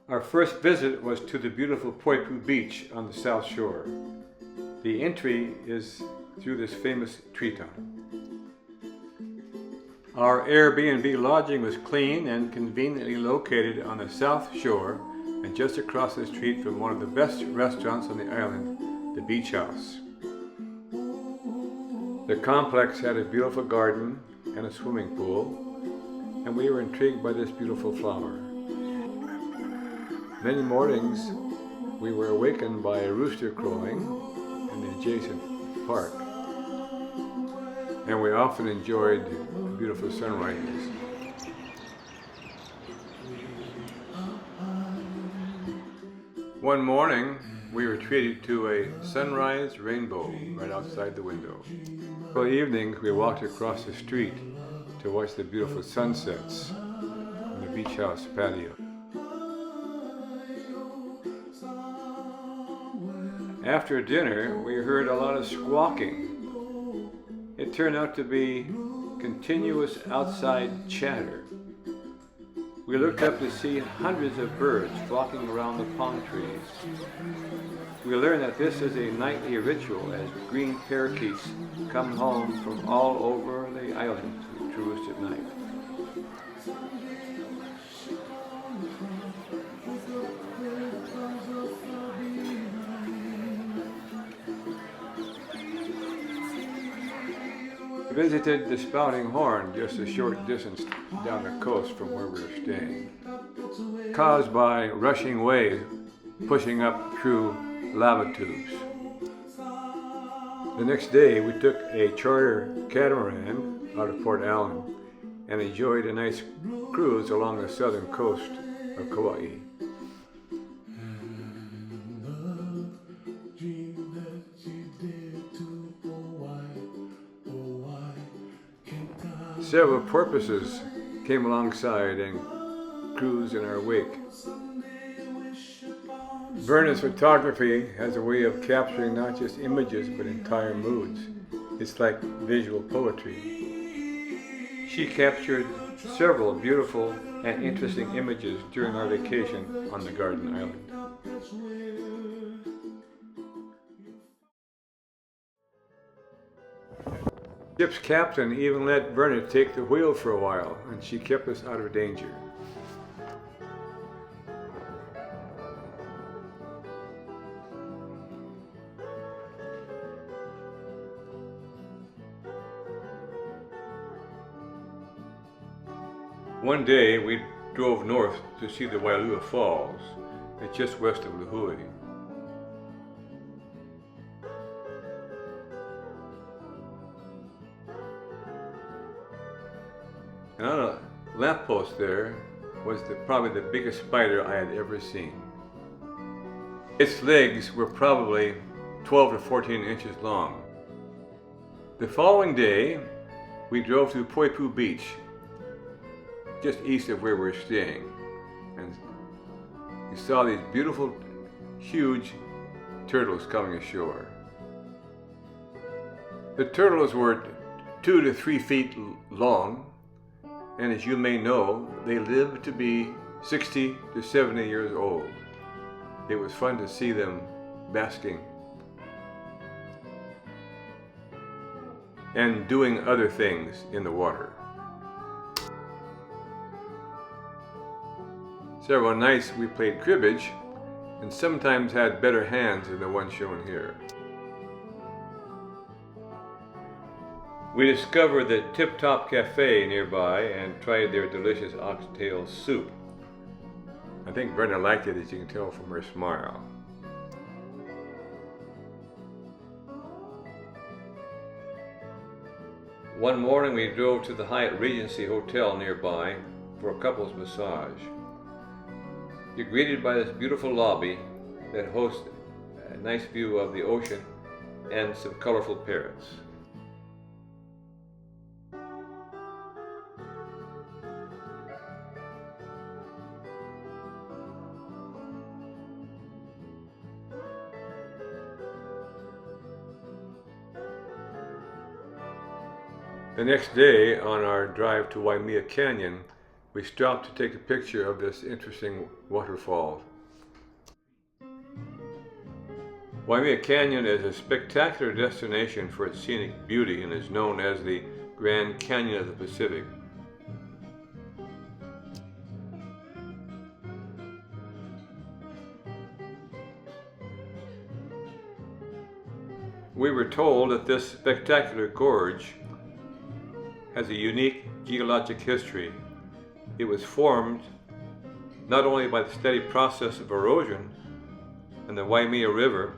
Our first visit was to the beautiful Poipu Beach on the south shore. The entry is through this famous treetop. Our Airbnb lodging was clean and conveniently located on the south shore and just across the street from one of the best restaurants on the island, the Beach House. The complex had a beautiful garden and a swimming pool, and we were intrigued by this beautiful flower. Many mornings we were awakened by a rooster crowing in the adjacent park, and we often enjoyed the beautiful sunrises. One morning we were treated to a sunrise rainbow right outside the window. For evenings we walked across the street to watch the beautiful sunsets on the beach house patio. After dinner, we heard a lot of squawking. It turned out to be continuous outside chatter. We looked up to see hundreds of birds flocking around the palm trees. We learned that this is a nightly ritual as green parakeets come home from all over the island to roost at night. We visited the Spouting Horn just a short distance down the coast from where we were staying, caused by rushing waves pushing up through lava tubes. The next day we took a charter catamaran out of Port Allen and enjoyed a nice cruise along the southern coast of Kauai. Several porpoises came alongside and cruised in our wake. Verna's photography has a way of capturing not just images but entire moods. It's like visual poetry. She captured several beautiful and interesting images during our vacation on the Garden Island. The ship's captain even let Verna take the wheel for a while, and she kept us out of danger. One day we drove north to see the Wailua Falls. It's just west of Lihue. And on a lamppost there was probably the biggest spider I had ever seen. Its legs were probably 12 to 14 inches long. The following day, we drove to Poipu Beach, just east of where we were staying, and we saw these beautiful, huge turtles coming ashore. The turtles were 2 to 3 feet long, and as you may know, they live to be 60 to 70 years old. It was fun to see them basking and doing other things in the water. Several nights we played cribbage and sometimes had better hands than the one shown here. We discovered the Tip Top Cafe nearby and tried their delicious oxtail soup. I think Brenda liked it, as you can tell from her smile. One morning we drove to the Hyatt Regency Hotel nearby for a couple's massage. You're greeted by this beautiful lobby that hosts a nice view of the ocean and some colorful parrots. The next day, on our drive to Waimea Canyon, we stopped to take a picture of this interesting waterfall. Waimea Canyon is a spectacular destination for its scenic beauty and is known as the Grand Canyon of the Pacific. We were told that this spectacular gorge has a unique geologic history. It was formed not only by the steady process of erosion in the Waimea River,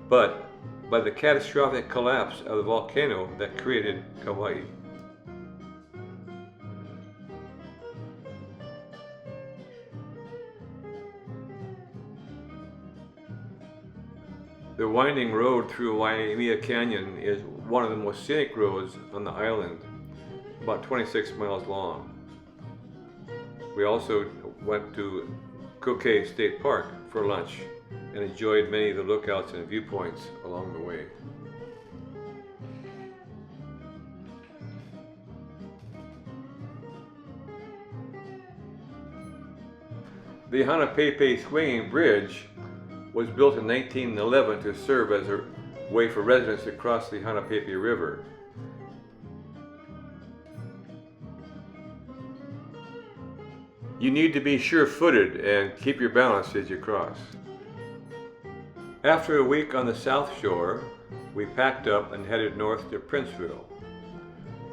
but by the catastrophic collapse of the volcano that created Kauai. The winding road through Waimea Canyon is one of the most scenic roads on the island, about 26 miles long. We also went to Kauai State Park for lunch and enjoyed many of the lookouts and viewpoints along the way. The Hanapepe Swinging Bridge was built in 1911 to serve as a way for residents to cross the Hanapepe River. You need to be sure-footed and keep your balance as you cross. After a week on the South Shore, we packed up and headed north to Princeville.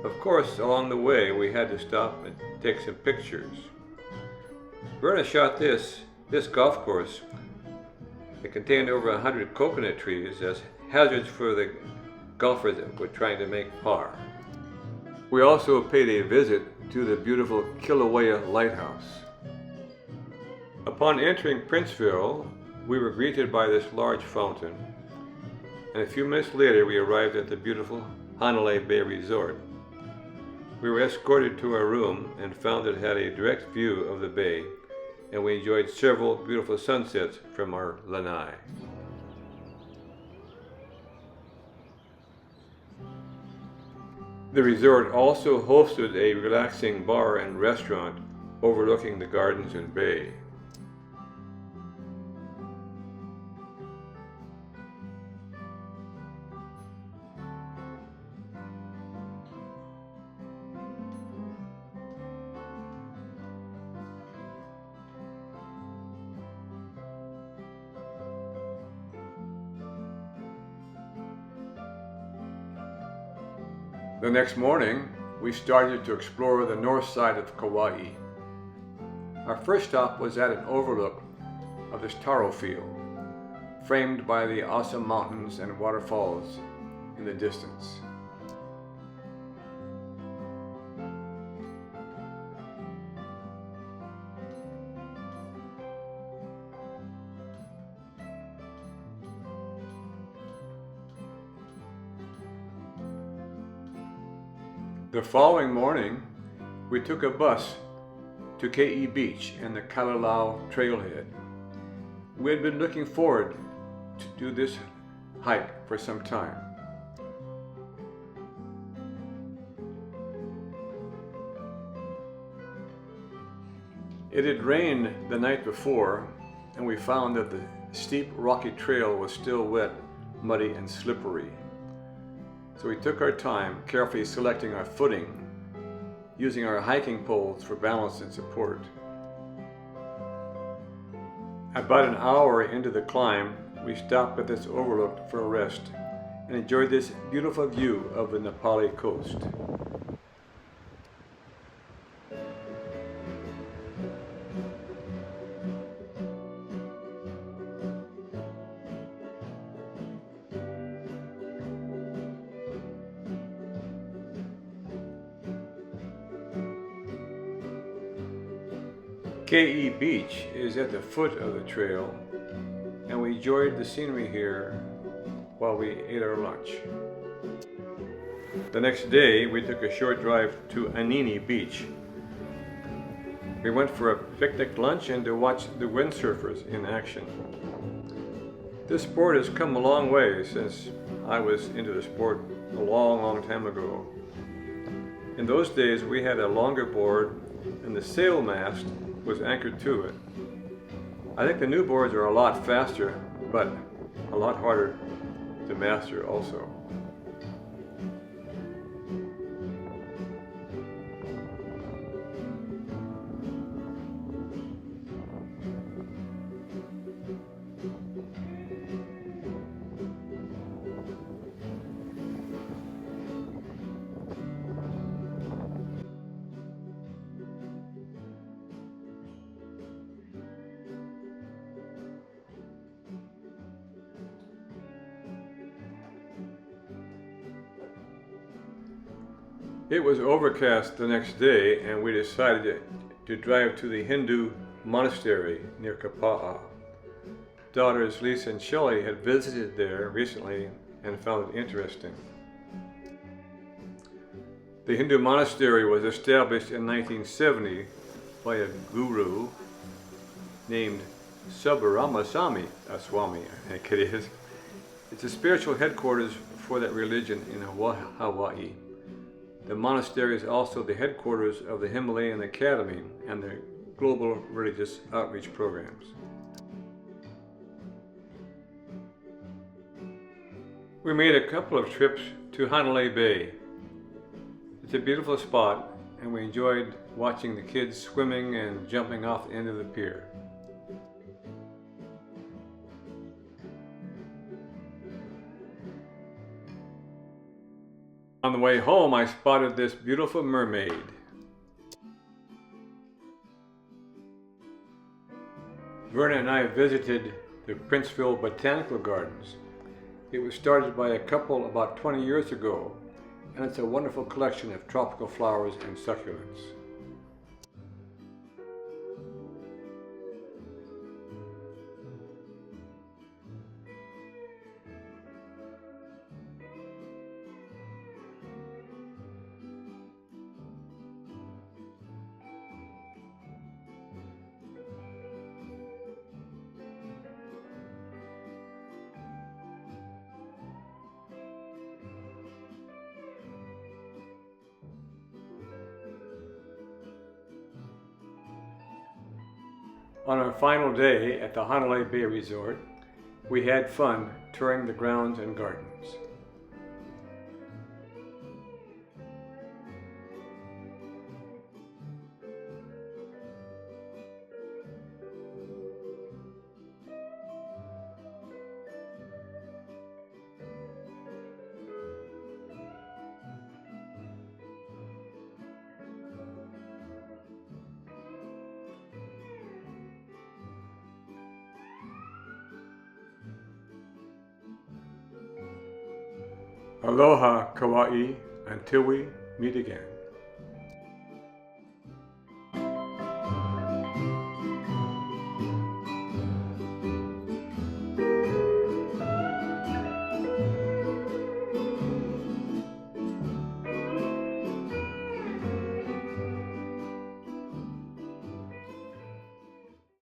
Of course, along the way, we had to stop and take some pictures. Verna shot this golf course. It contained over 100 coconut trees as hazards for the golfers that were trying to make par. We also paid a visit to the beautiful Kilauea Lighthouse. Upon entering Princeville, we were greeted by this large fountain, and a few minutes later we arrived at the beautiful Hanalei Bay Resort. We were escorted to our room and found it had a direct view of the bay, and we enjoyed several beautiful sunsets from our lanai. The resort also hosted a relaxing bar and restaurant overlooking the gardens and bay. The next morning, we started to explore the north side of Kauai. Our first stop was at an overlook of this taro field, framed by the awesome mountains and waterfalls in the distance. The following morning, we took a bus to Ke Beach and the Kalalau trailhead. We had been looking forward to do this hike for some time. It had rained the night before, and we found that the steep rocky trail was still wet, muddy, and slippery. So we took our time, carefully selecting our footing, using our hiking poles for balance and support. About an hour into the climb, we stopped at this overlook for a rest and enjoyed this beautiful view of the Nepali coast. Ke Beach is at the foot of the trail, and we enjoyed the scenery here while we ate our lunch. The next day, we took a short drive to Anini Beach. We went for a picnic lunch and to watch the windsurfers in action. This sport has come a long way since I was into the sport a long time ago. In those days, we had a longer board and the sail mast was anchored to it. I think the new boards are a lot faster, but a lot harder to master also. It was overcast the next day, and we decided to drive to the Hindu monastery near Kauai. Daughters Lisa and Shelley had visited there recently and found it interesting. The Hindu monastery was established in 1970 by a guru named Swami, I think it is. It's a spiritual headquarters for that religion in Hawaii. The monastery is also the headquarters of the Himalayan Academy and their global religious outreach programs. We made a couple of trips to Hanalei Bay. It's a beautiful spot, and we enjoyed watching the kids swimming and jumping off the end of the pier. On the way home, I spotted this beautiful mermaid. Verna and I visited the Princeville Botanical Gardens. It was started by a couple about 20 years ago, and it's a wonderful collection of tropical flowers and succulents. On our final day at the Hanalei Bay Resort, we had fun touring the grounds and gardens. Aloha, Kauai, until we meet again.